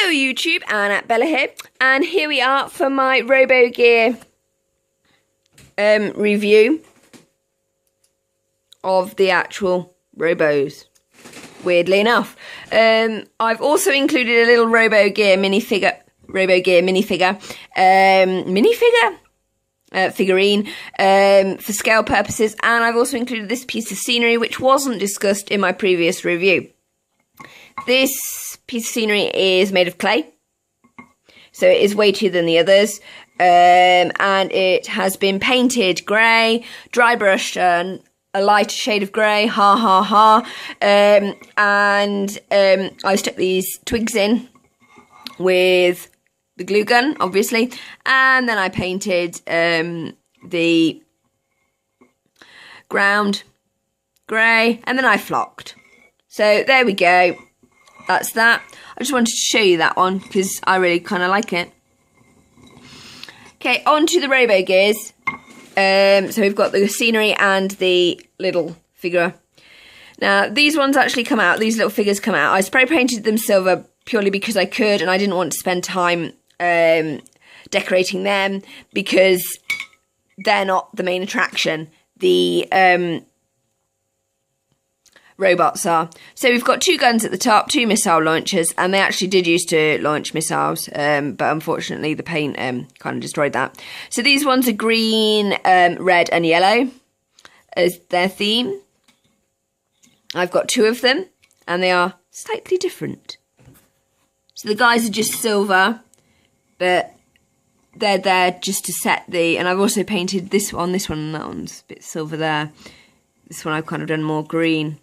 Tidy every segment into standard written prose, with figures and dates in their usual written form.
Hello YouTube, Anna Bella here, and here we are for my Robogear review of the actual Robos, weirdly enough. I've also included a little Robogear figurine for scale purposes, and I've also included this piece of scenery which wasn't discussed in my previous review. This piece of scenery is made of clay, so it is weightier than the others, and it has been painted grey, dry brushed a lighter shade of grey, and I stuck these twigs in with the glue gun, obviously, and then I painted the ground grey, and then I flocked. So there we go. That's that. I just wanted to show you that one because I really kind of like it. Okay, on to the Robogears. So we've got the scenery and the little figure. Now, these ones actually come out. These little figures come out. I spray painted them silver purely because I could, and I didn't want to spend time decorating them because they're not the main attraction. The robots are. So we've got two guns at the top, two missile launchers, and they actually did used to launch missiles, but unfortunately the paint kind of destroyed that. So these ones are green, red and yellow as their theme. I've got two of them, and they are slightly different. So the guys are just silver, but they're there just to set the, and I've also painted this one, and that one's a bit silver there. This one I've kind of done more green.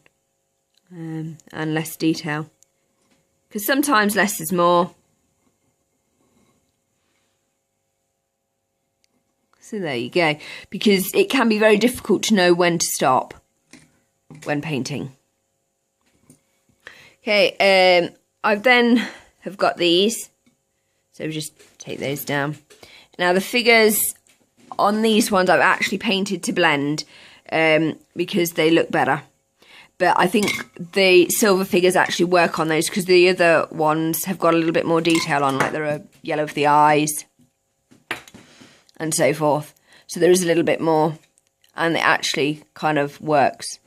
And less detail, because sometimes less is more. So there you go, because it can be very difficult to know when to stop when painting. Okay, I've then have got these, so just take those down. Now the figures on these ones I've actually painted to blend because they look better. But I think the silver figures actually work on those because the other ones have got a little bit more detail on, like there are yellow for the eyes and so forth. So there is a little bit more, and it actually kind of works.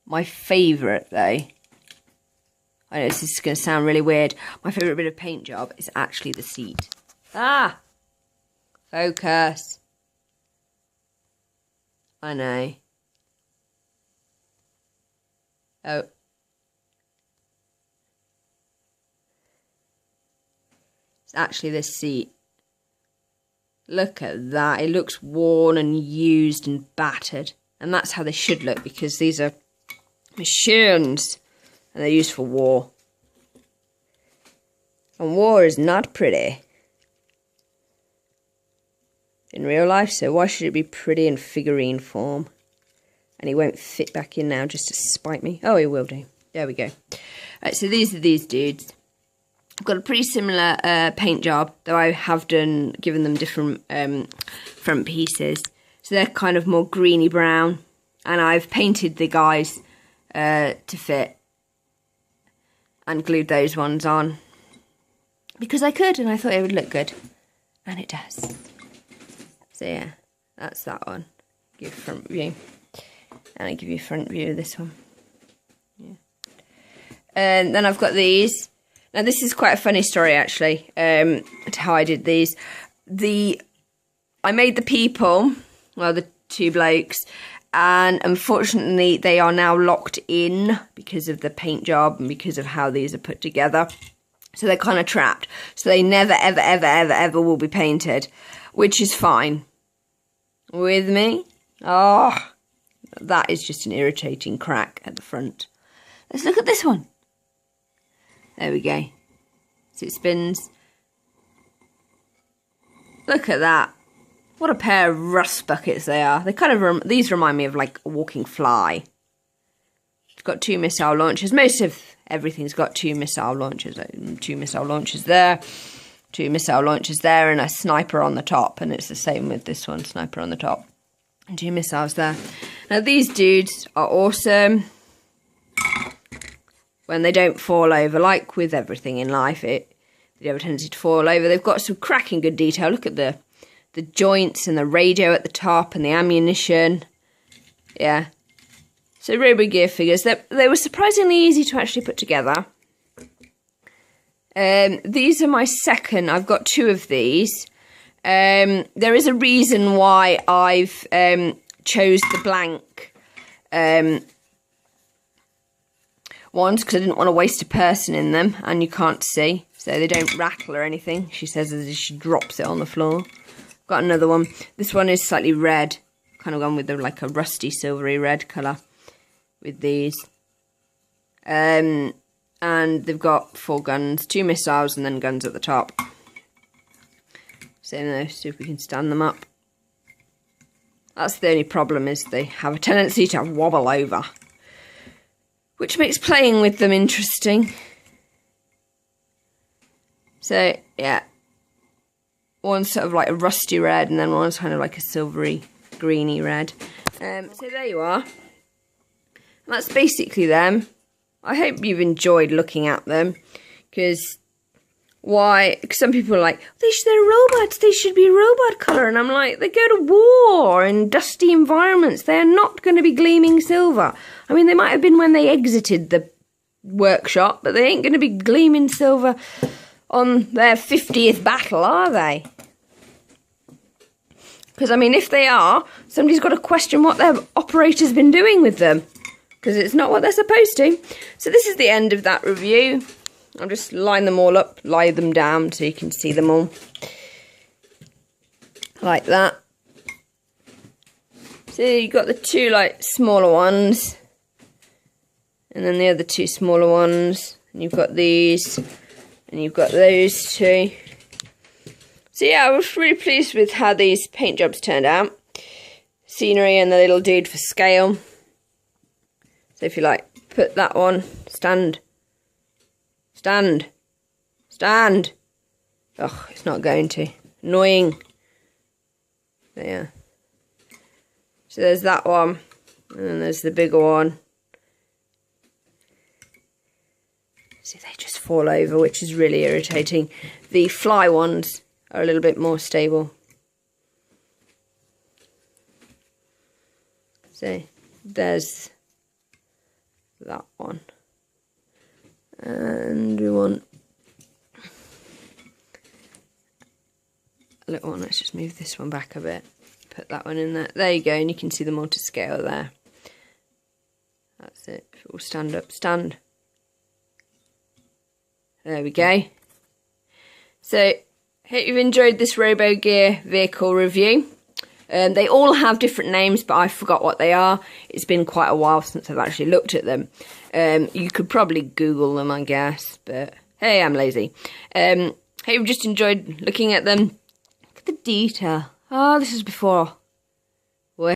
My favourite, though, I know this is going to sound really weird, my favourite bit of paint job is actually the seat. Ah! Focus. I know. Oh. It's actually this seat. Look at that. It looks worn and used and battered. And that's how they should look, because these are machines and they're used for war. And war is not pretty in real life, so why should it be pretty in figurine form? And he won't fit back in now just to spite me. Oh, he will do. There we go. Right, so these are these dudes. I've got a pretty similar paint job, though I have given them different front pieces. So they're kind of more greeny brown. And I've painted the guys to fit and glued those ones on because I could, and I thought it would look good. And it does. So yeah, that's that one. Give front view. And I give you a front view of this one. Yeah. And then I've got these. Now this is quite a funny story actually, to how I did these. I made the people, well, the two blokes, and unfortunately they are now locked in because of the paint job and because of how these are put together. So they're kind of trapped. So they never, ever, ever, ever, ever will be painted, which is fine. With me? Oh, that is just an irritating crack at the front. Let's look at this one. There we go. So it spins. Look at that. What a pair of rust buckets they are. They kind of these remind me of like a walking fly. It's got two missile launchers. Most of everything's got two missile launchers. Two missile launchers there. Two missile launchers there, and a sniper on the top. And it's the same with this one. Sniper on the top. And two missiles there. Now these dudes are awesome when they don't fall over. Like with everything in life, it They have a tendency to fall over. They've got some cracking good detail. Look at the joints and the radio at the top and the ammunition. Yeah. So Robogear figures. They were surprisingly easy to actually put together. These are my second. I've got 2 of these. There is a reason why I've chose the blank ones, because I didn't want to waste a person in them, and you can't see, so they don't rattle or anything, she says as she drops it on the floor. Got another one. This one is slightly red, kind of gone with like a rusty silvery red colour with these. And they've got 4 guns, 2 missiles, and then guns at the top. So let's see if we can stand them up. That's the only problem, is they have a tendency to wobble over, which makes playing with them interesting. So, yeah. One's sort of like a rusty red, and then one's kind of like a silvery, greeny red. So there you are. And that's basically them. I hope you've enjoyed looking at them, because some people are like, they're robots, they should be robot colour, and I'm like, they go to war in dusty environments, they're not going to be gleaming silver. I mean, they might have been when they exited the workshop, but they ain't going to be gleaming silver on their 50th battle, are they? Because, I mean, if they are, somebody's got to question what their operator's been doing with them, because it's not what they're supposed to. So this is the end of that review. I'll just line them all up, lie them down so you can see them all. Like that. So you've got the 2 like smaller ones. And then the other 2 smaller ones. And you've got these. And you've got those 2. So yeah, I was really pleased with how these paint jobs turned out. Scenery and the little dude for scale. So if you like, put that one, stand. Stand. Stand. Oh, it's not going to. Annoying. So, yeah. So there's that one. And then there's the bigger one. See, they just fall over, which is really irritating. The fly ones are a little bit more stable. So there's that one. And we want a little one. Let's just move this one back a bit. Put that one in there. There you go, and you can see them all to scale there. That's it. If it will stand up, stand. There we go. So, hope you've enjoyed this Robogear vehicle review. They all have different names, but I forgot what they are. It's been quite a while since I've actually looked at them. You could probably Google them, I guess, but hey, I'm lazy. Hope you've just enjoyed looking at them. Look at the detail. Oh, this is before